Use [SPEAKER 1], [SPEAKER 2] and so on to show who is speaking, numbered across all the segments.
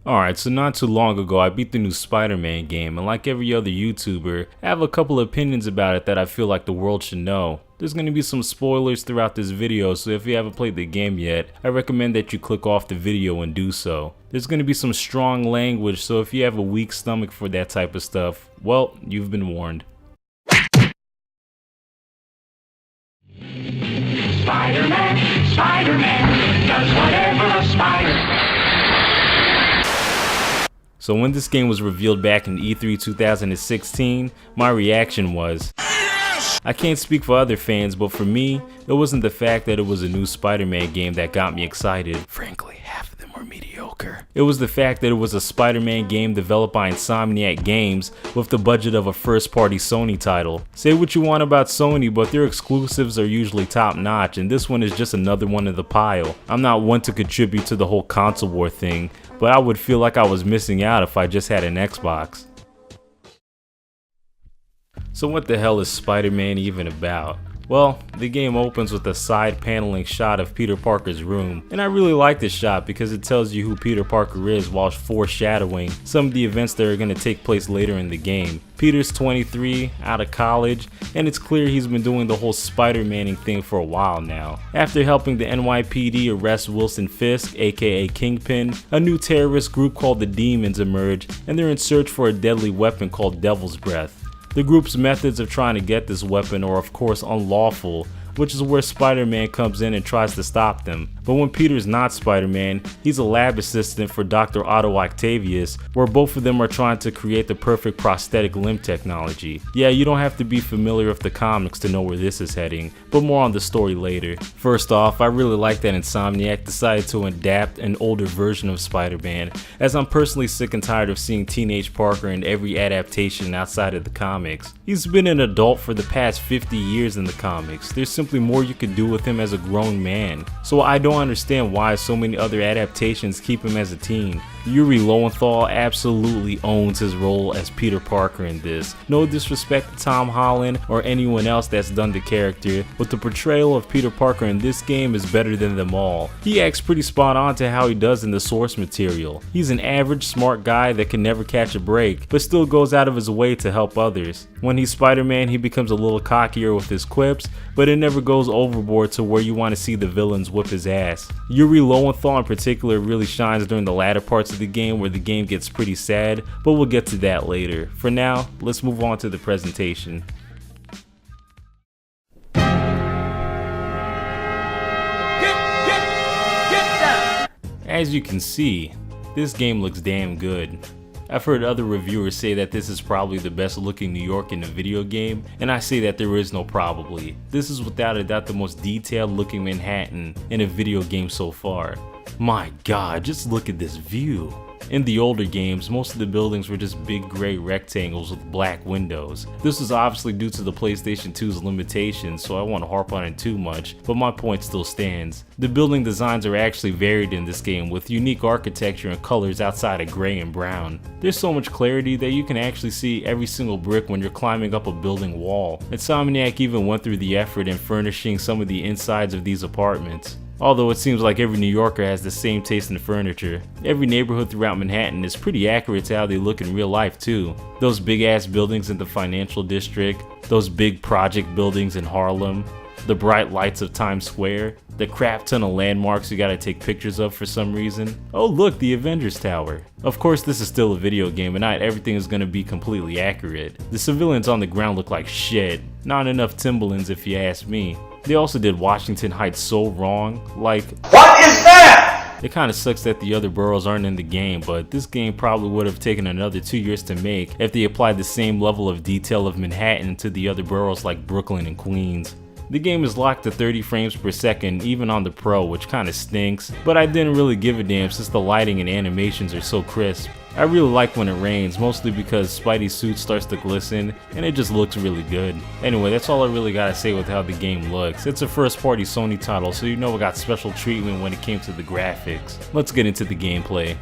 [SPEAKER 1] Alright, so not too long ago I beat the new Spider-Man game, and like every other YouTuber, I have a couple of opinions about it that I feel like the world should know. There's going to be some spoilers throughout this video, so if you haven't played the game yet, I recommend that you click off the video and do so. There's going to be some strong language, so if you have a weak stomach for that type of stuff, well, you've been warned.
[SPEAKER 2] Spider-Man, Spider-Man, does whatever a spider.
[SPEAKER 1] So when this game was revealed back in E3 2016, my reaction was, I can't speak for other fans, but for me, it wasn't the fact that it was a new Spider-Man game that got me excited. Frankly, half of them were mediocre. It was the fact that it was a Spider-Man game developed by Insomniac Games with the budget of a first-party Sony title. Say what you want about Sony, but their exclusives are usually top-notch, and this one is just another one in the pile. I'm not one to contribute to the whole console war thing, but I would feel like I was missing out if I just had an Xbox. So what the hell is Spider-Man even about? Well, the game opens with a side paneling shot of Peter Parker's room, and I really like this shot because it tells you who Peter Parker is while foreshadowing some of the events that are going to take place later in the game. Peter's 23, out of college, and it's clear he's been doing the whole Spider-Manning thing for a while now. After helping the NYPD arrest Wilson Fisk, aka Kingpin, a new terrorist group called the Demons emerge, and they're in search for a deadly weapon called Devil's Breath. The group's methods of trying to get this weapon are of course unlawful, which is where Spider-Man comes in and tries to stop them. But when Peter's not Spider-Man, he's a lab assistant for Dr. Otto Octavius, where both of them are trying to create the perfect prosthetic limb technology. Yeah, you don't have to be familiar with the comics to know where this is heading, but more on the story later. First off, I really like that Insomniac decided to adapt an older version of Spider-Man, as I'm personally sick and tired of seeing teenage Parker in every adaptation outside of the comics. He's been an adult for the past 50 years in the comics. There's simply more you could do with him as a grown man. So I don't understand why so many other adaptations keep him as a teen. Yuri Lowenthal absolutely owns his role as Peter Parker in this. No disrespect to Tom Holland or anyone else that's done the character, but the portrayal of Peter Parker in this game is better than them all. He acts pretty spot on to how he does in the source material. He's an average smart guy that can never catch a break, but still goes out of his way to help others. When he's Spider-Man, he becomes a little cockier with his quips, but it never goes overboard to where you want to see the villains whip his ass. Yuri Lowenthal in particular really shines during the latter parts of the game where the game gets pretty sad, but we'll get to that later. For now, let's move on to the presentation. As you can see, this game looks damn good. I've heard other reviewers say that this is probably the best looking New York in a video game, and I say that there is no probably. This is without a doubt the most detailed looking Manhattan in a video game so far. My god, just look at this view. In the older games, most of the buildings were just big gray rectangles with black windows. This was obviously due to the PlayStation 2's limitations, so I won't harp on it too much, but my point still stands. The building designs are actually varied in this game with unique architecture and colors outside of gray and brown. There's so much clarity that you can actually see every single brick when you're climbing up a building wall. Insomniac even went through the effort in furnishing some of the insides of these apartments. Although it seems like every New Yorker has the same taste in furniture. Every neighborhood throughout Manhattan is pretty accurate to how they look in real life too. Those big ass buildings in the financial district, those big project buildings in Harlem, the bright lights of Times Square, the crap ton of landmarks you gotta take pictures of for some reason. Oh look, the Avengers Tower. Of course this is still a video game and not everything is gonna be completely accurate. The civilians on the ground look like shit. Not enough Timberlands if you ask me. They also did Washington Heights so wrong, like, what is that? It kinda sucks that the other boroughs aren't in the game, but this game probably would have taken another 2 years to make if they applied the same level of detail of Manhattan to the other boroughs like Brooklyn and Queens. The game is locked to 30 frames per second even on the Pro, which kinda stinks, but I didn't really give a damn since the lighting and animations are so crisp. I really like when it rains, mostly because Spidey's suit starts to glisten and it just looks really good. Anyway, that's all I really gotta say with how the game looks. It's a first party Sony title, so you know it got special treatment when it came to the graphics. Let's get into the gameplay.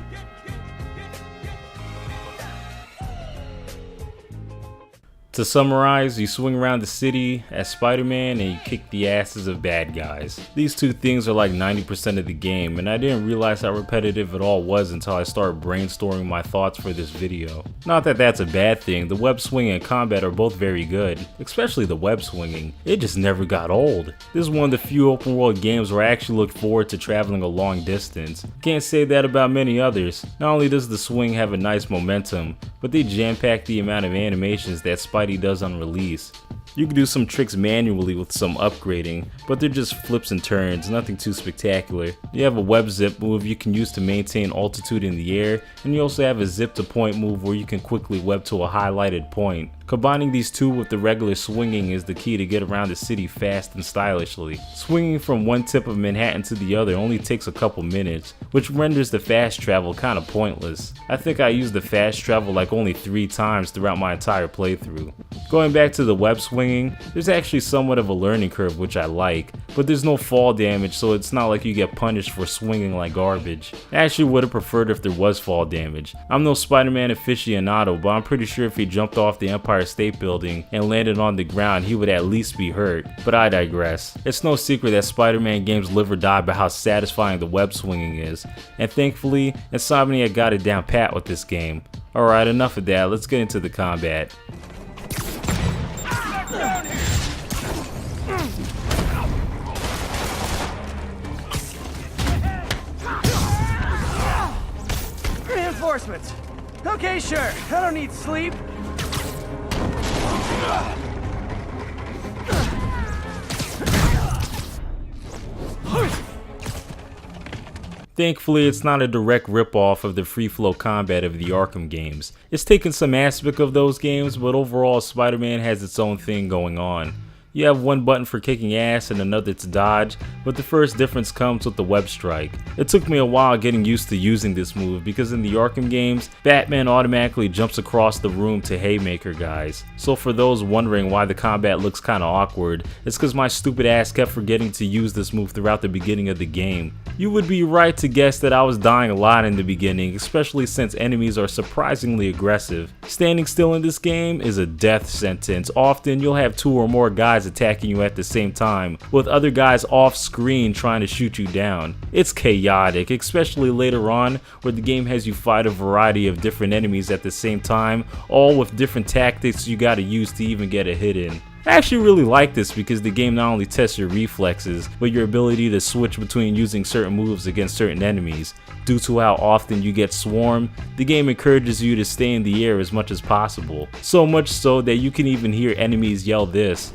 [SPEAKER 1] To summarize, you swing around the city as Spider-Man and you kick the asses of bad guys. These two things are like 90% of the game, and I didn't realize how repetitive it all was until I started brainstorming my thoughts for this video. Not that that's a bad thing, the web swinging and combat are both very good, especially the web swinging. It just never got old. This is one of the few open world games where I actually look forward to traveling a long distance. Can't say that about many others. Not only does the swing have a nice momentum, but they jam-pack the amount of animations that Spidey does on release. You can do some tricks manually with some upgrading, but they're just flips and turns, nothing too spectacular. You have a web zip move you can use to maintain altitude in the air, and you also have a zip to point move where you can quickly web to a highlighted point. Combining these two with the regular swinging is the key to get around the city fast and stylishly. Swinging from one tip of Manhattan to the other only takes a couple minutes, which renders the fast travel kinda pointless. I think I used the fast travel like only 3 times throughout my entire playthrough. Going back to the web swinging, there's actually somewhat of a learning curve which I like, but there's no fall damage, so it's not like you get punished for swinging like garbage. I actually would have preferred if there was fall damage. I'm no Spider-Man aficionado, but I'm pretty sure if he jumped off the Empire State Building and landed on the ground, he would at least be hurt, but I digress. It's no secret that Spider-Man games live or die by how satisfying the web swinging is, and thankfully, Insomniac got it down pat with this game. Alright, enough of that, let's get into the combat.
[SPEAKER 3] Reinforcements. Okay, sure. I don't need sleep.
[SPEAKER 1] Thankfully, it's not a direct ripoff of the free-flow combat of the Arkham games. It's taken some aspect of those games, but overall Spider-Man has its own thing going on. You have one button for kicking ass and another to dodge, but the first difference comes with the web strike. It took me a while getting used to using this move because in the Arkham games, Batman automatically jumps across the room to haymaker guys. So for those wondering why the combat looks kinda awkward, it's cause my stupid ass kept forgetting to use this move throughout the beginning of the game. You would be right to guess that I was dying a lot in the beginning, especially since enemies are surprisingly aggressive. Standing still in this game is a death sentence. Often you'll have 2 or more guys attacking you at the same time, with other guys off screen trying to shoot you down. It's chaotic, especially later on where the game has you fight a variety of different enemies at the same time, all with different tactics you gotta use to even get a hit in. I actually really like this because the game not only tests your reflexes, but your ability to switch between using certain moves against certain enemies. Due to how often you get swarmed, the game encourages you to stay in the air as much as possible. So much so that you can even hear enemies yell this.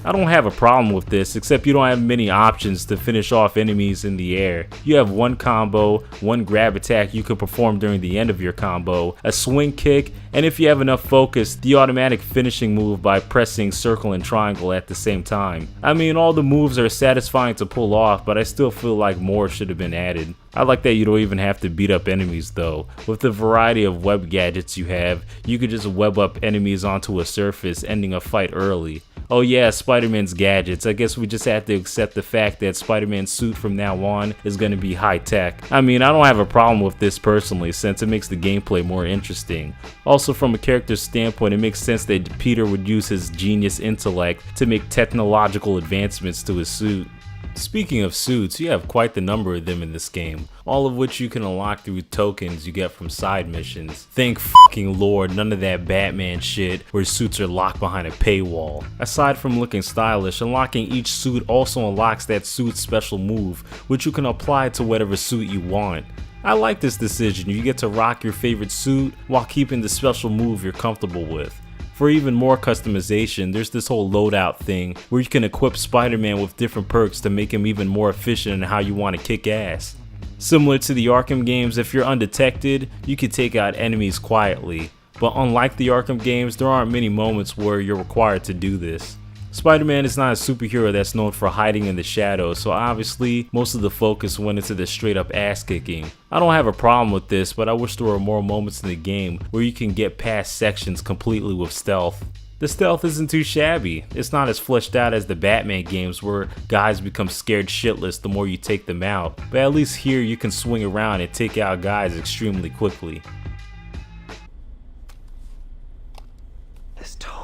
[SPEAKER 1] I don't have a problem with this, except you don't have many options to finish off enemies in the air. You have one combo, one grab attack you can perform during the end of your combo, a swing kick, and if you have enough focus, the automatic finishing move by pressing circle and triangle at the same time. I mean, all the moves are satisfying to pull off, but I still feel like more should have been added. I like that you don't even have to beat up enemies though. With the variety of web gadgets you have, you could just web up enemies onto a surface, ending a fight early. Oh yeah, Spider-Man's gadgets. I guess we just have to accept the fact that Spider-Man's suit from now on is going to be high tech. I mean, I don't have a problem with this personally, since it makes the gameplay more interesting. Also, from a character standpoint, it makes sense that Peter would use his genius intellect to make technological advancements to his suit. Speaking of suits, you have quite the number of them in this game, all of which you can unlock through tokens you get from side missions. Thank fucking lord, none of that Batman shit where suits are locked behind a paywall. Aside from looking stylish, unlocking each suit also unlocks that suit's special move, which you can apply to whatever suit you want. I like this decision. You get to rock your favorite suit while keeping the special move you're comfortable with. For even more customization, there's this whole loadout thing where you can equip Spider-Man with different perks to make him even more efficient in how you want to kick ass. Similar to the Arkham games, if you're undetected, you can take out enemies quietly, but unlike the Arkham games, there aren't many moments where you're required to do this. Spider-Man is not a superhero that's known for hiding in the shadows, so obviously most of the focus went into the straight up ass kicking. I don't have a problem with this, but I wish there were more moments in the game where you can get past sections completely with stealth. The stealth isn't too shabby. It's not as fleshed out as the Batman games where guys become scared shitless the more you take them out, but at least here you can swing around and take out guys extremely quickly.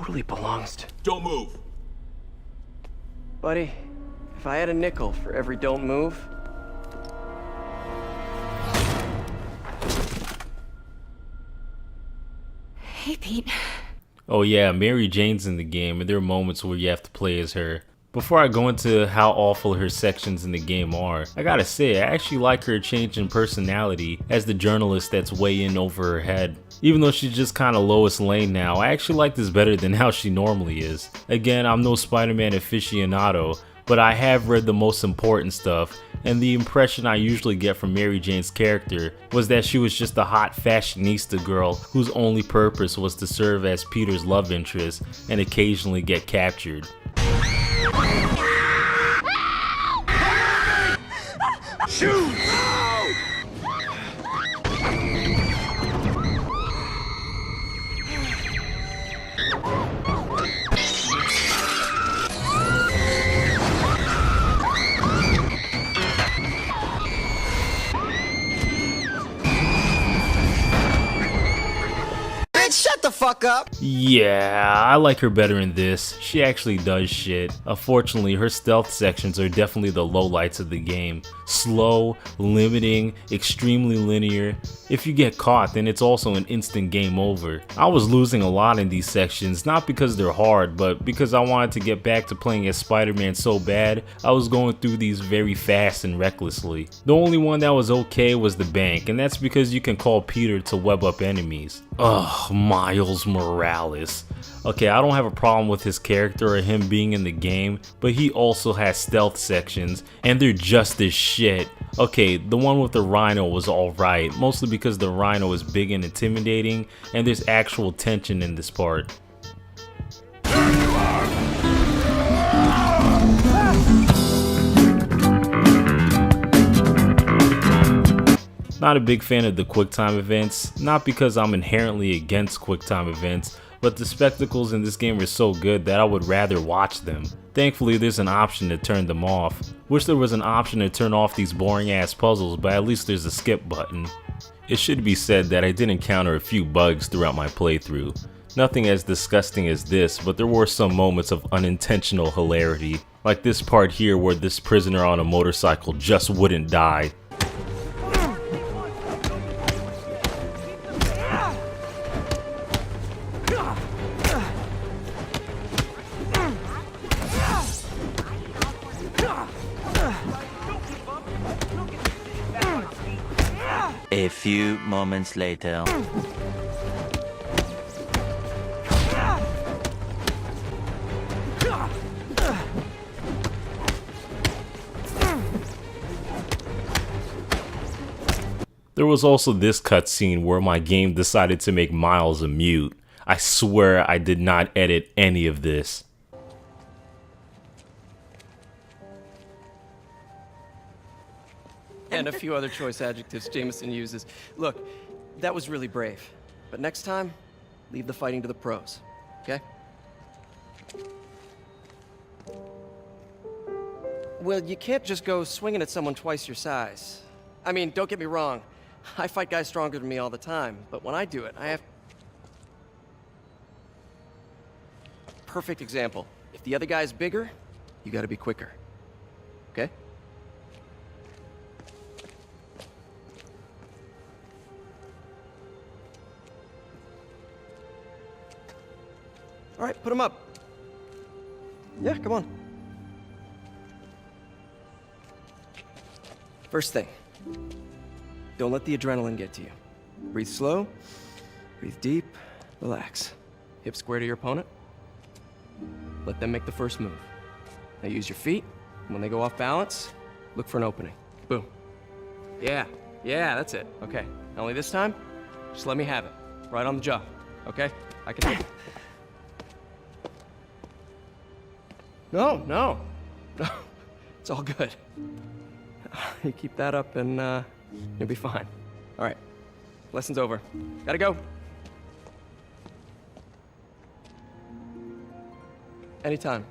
[SPEAKER 3] totally belongs to...
[SPEAKER 4] Don't move.
[SPEAKER 3] Buddy, if I had a nickel for every don't move...
[SPEAKER 5] Hey, Pete.
[SPEAKER 1] Oh yeah, Mary Jane's in the game, and there are moments where you have to play as her. Before I go into how awful her sections in the game are, I gotta say, I actually like her change in personality as the journalist that's way in over her head. Even though she's just kinda Lois Lane now, I actually like this better than how she normally is. Again, I'm no Spider-Man aficionado, but I have read the most important stuff, and the impression I usually get from Mary Jane's character was that she was just a hot fashionista girl whose only purpose was to serve as Peter's love interest and occasionally get captured.
[SPEAKER 4] Shoot!
[SPEAKER 3] Shut the fuck up!
[SPEAKER 1] Yeah, I like her better in this. She actually does shit. Unfortunately, her stealth sections are definitely the lowlights of the game. Slow, limiting, extremely linear. If you get caught, then it's also an instant game over. I was losing a lot in these sections, not because they're hard, but because I wanted to get back to playing as Spider-Man so bad, I was going through these very fast and recklessly. The only one that was okay was the bank, and that's because you can call Peter to web up enemies. Ugh, Miles Morales. Okay, I don't have a problem with his character or him being in the game, but he also has stealth sections, and they're just as shit. Okay, the one with the Rhino was alright, mostly because the Rhino is big and intimidating, and there's actual tension in this part. Not a big fan of the QuickTime events, not because I'm inherently against QuickTime events, but the spectacles in this game are so good that I would rather watch them. Thankfully, there's an option to turn them off. Wish there was an option to turn off these boring ass puzzles, but at least there's a skip button. It should be said that I did encounter a few bugs throughout my playthrough. Nothing as disgusting as this, but there were some moments of unintentional hilarity. Like this part here where this prisoner on a motorcycle just wouldn't die.
[SPEAKER 6] A few moments later.
[SPEAKER 1] There was also this cutscene where my game decided to make Miles a mute. I swear I did not edit any of this.
[SPEAKER 3] And a few other choice adjectives Jameson uses. Look, that was really brave. But next time, leave the fighting to the pros, okay? Well, you can't just go swinging at someone twice your size. I mean, don't get me wrong. I fight guys stronger than me all the time, but when I do it, I have... Perfect example. If the other guy's bigger, you gotta be quicker, okay? All right, put him up. Yeah, come on. First thing, don't let the adrenaline get to you. Breathe slow, breathe deep, relax. Hip square to your opponent. Let them make the first move. Now use your feet. When they go off balance, look for an opening. Boom. Yeah, that's it. Okay, only this time, just let me have it. Right on the jaw, okay? I can... No. It's all good. You keep that up and you'll be fine. All right, lesson's over. Gotta go. Anytime.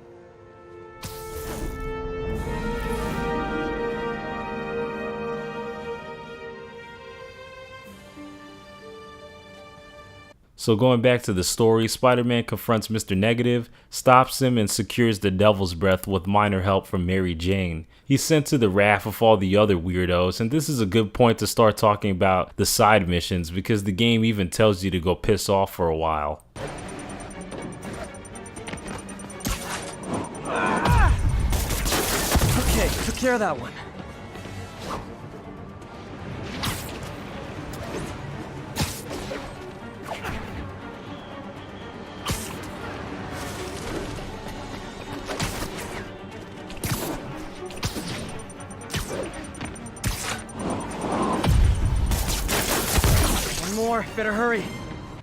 [SPEAKER 1] So going back to the story, Spider-Man confronts Mr. Negative, stops him, and secures the Devil's Breath with minor help from Mary Jane. He's sent to the raft with all the other weirdos, and this is a good point to start talking about the side missions because the game even tells you to go piss off for a while.
[SPEAKER 3] Okay, took care of that one. Better hurry.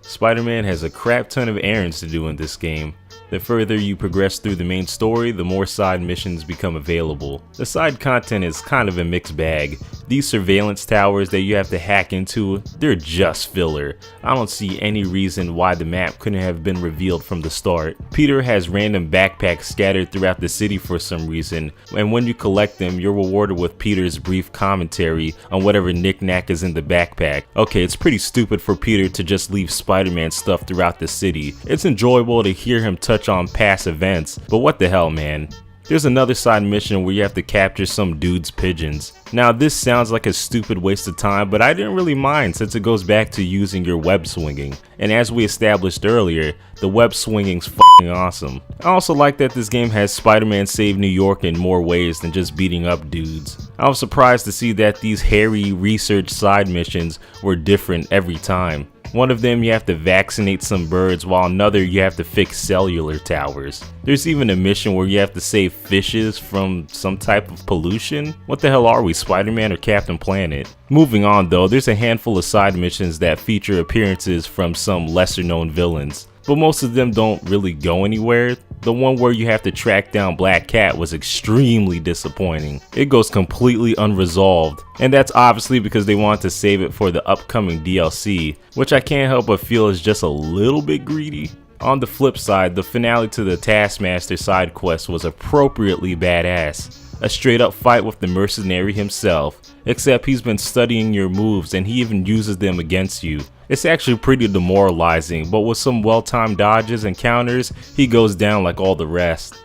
[SPEAKER 1] Spider-Man has a crap ton of errands to do in this game. The further you progress through the main story, the more side missions become available. The side content is kind of a mixed bag. These surveillance towers that you have to hack into, they're just filler. I don't see any reason why the map couldn't have been revealed from the start. Peter has random backpacks scattered throughout the city for some reason, and when you collect them, you're rewarded with Peter's brief commentary on whatever knickknack is in the backpack. Okay, it's pretty stupid for Peter to just leave Spider-Man stuff throughout the city. It's enjoyable to hear him touch on past events, but what the hell, man. There's another side mission where you have to capture some dude's pigeons. Now this sounds like a stupid waste of time, but I didn't really mind since it goes back to using your web swinging. And as we established earlier, the web swinging's f***ing awesome. I also like that this game has Spider-Man save New York in more ways than just beating up dudes. I was surprised to see that these hairy research side missions were different every time. One of them you have to vaccinate some birds, while another you have to fix cellular towers. There's even a mission where you have to save fishes from some type of pollution. What the hell are we, Spider-Man or Captain Planet? Moving on though, there's a handful of side missions that feature appearances from some lesser known villains, but most of them don't really go anywhere. The one where you have to track down Black Cat was extremely disappointing. It goes completely unresolved, and that's obviously because they wanted to save it for the upcoming DLC, which I can't help but feel is just a little bit greedy. On the flip side, the finale to the Taskmaster side quest was appropriately badass. A straight up fight with the mercenary himself, except he's been studying your moves and he even uses them against you. It's actually pretty demoralizing, but with some well-timed dodges and counters, he goes down like all the rest.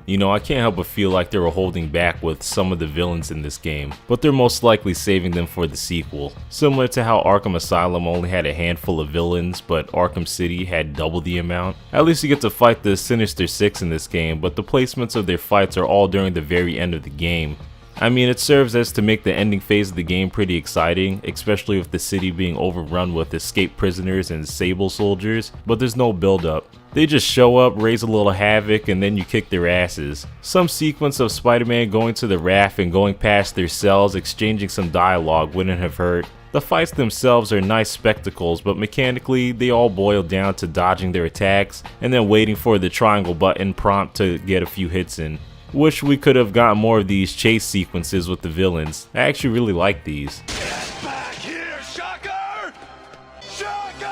[SPEAKER 1] You know, I can't help but feel like they were holding back with some of the villains in this game, but they're most likely saving them for the sequel. Similar to how Arkham Asylum only had a handful of villains, but Arkham City had double the amount. At least you get to fight the Sinister Six in this game, but the placements of their fights are all during the very end of the game. I mean, it serves as to make the ending phase of the game pretty exciting, especially with the city being overrun with escaped prisoners and Sable soldiers, but there's no build up. They just show up, raise a little havoc, and then you kick their asses. Some sequence of Spider-Man going to the raft and going past their cells exchanging some dialogue wouldn't have hurt. The fights themselves are nice spectacles, but mechanically they all boil down to dodging their attacks and then waiting for the triangle button prompt to get a few hits in. Wish we could have gotten more of these chase sequences with the villains. I actually really like these.
[SPEAKER 2] Get back here, Shocker! Shocker!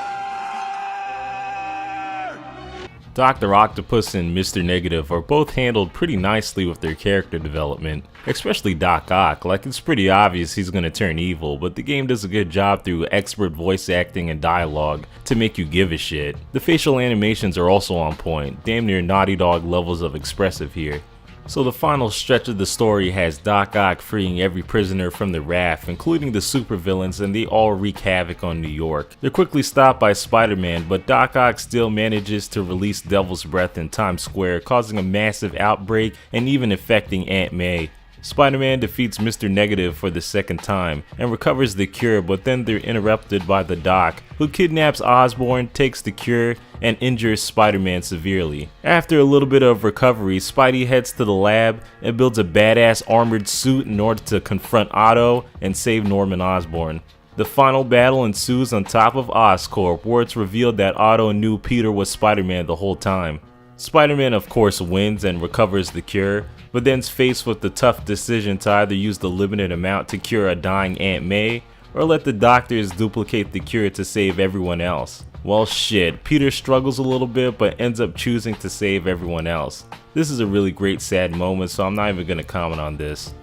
[SPEAKER 1] Dr. Octopus and Mr. Negative are both handled pretty nicely with their character development, especially Doc Ock. Like, it's pretty obvious he's gonna turn evil, but the game does a good job through expert voice acting and dialogue to make you give a shit. The facial animations are also on point, damn near Naughty Dog levels of expressive here. So the final stretch of the story has Doc Ock freeing every prisoner from the raft, including the supervillains, and they all wreak havoc on New York. They're quickly stopped by Spider-Man, but Doc Ock still manages to release Devil's Breath in Times Square, causing a massive outbreak and even affecting Aunt May. Spider-Man defeats Mr. Negative for the second time and recovers the cure, but then they're interrupted by the Doc, who kidnaps Osborn, takes the cure, and injures Spider-Man severely. After a little bit of recovery, Spidey heads to the lab and builds a badass armored suit in order to confront Otto and save Norman Osborn. The final battle ensues on top of Oscorp, where it's revealed that Otto knew Peter was Spider-Man the whole time. Spider-Man of course wins and recovers the cure, but then's faced with the tough decision to either use the limited amount to cure a dying Aunt May, or let the doctors duplicate the cure to save everyone else. Well shit, Peter struggles a little bit but ends up choosing to save everyone else. This is a really great sad moment, so I'm not even gonna comment on this.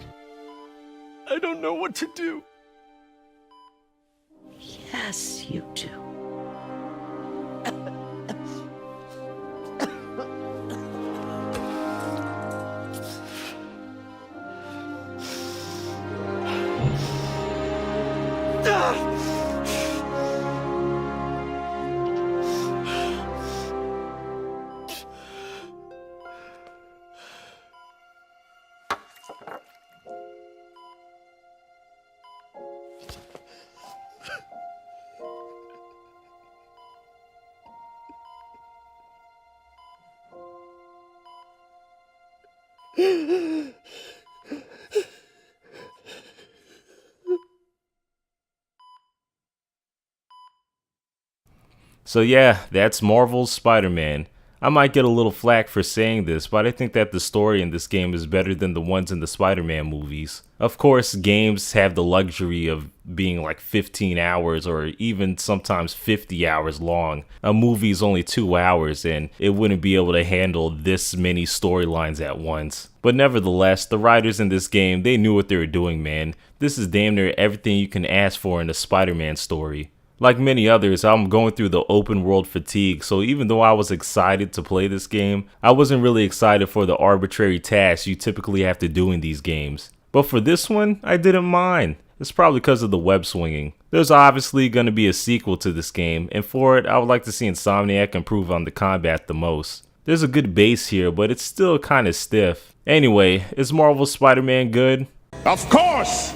[SPEAKER 3] I don't know what to do.
[SPEAKER 4] Yes, you do.
[SPEAKER 1] So yeah, that's Marvel's Spider-Man. I might get a little flack for saying this, but I think that the story in this game is better than the ones in the Spider-Man movies. Of course, games have the luxury of being like 15 hours or even sometimes 50 hours long. A movie is only 2 hours and it wouldn't be able to handle this many storylines at once. But nevertheless, the writers in this game, they knew what they were doing, man. This is damn near everything you can ask for in a Spider-Man story. Like many others, I'm going through the open world fatigue, so even though I was excited to play this game, I wasn't really excited for the arbitrary tasks you typically have to do in these games. But for this one, I didn't mind. It's probably because of the web swinging. There's obviously going to be a sequel to this game, and for it, I would like to see Insomniac improve on the combat the most. There's a good base here, but it's still kinda stiff. Anyway, is Marvel's Spider-Man good?
[SPEAKER 2] Of course!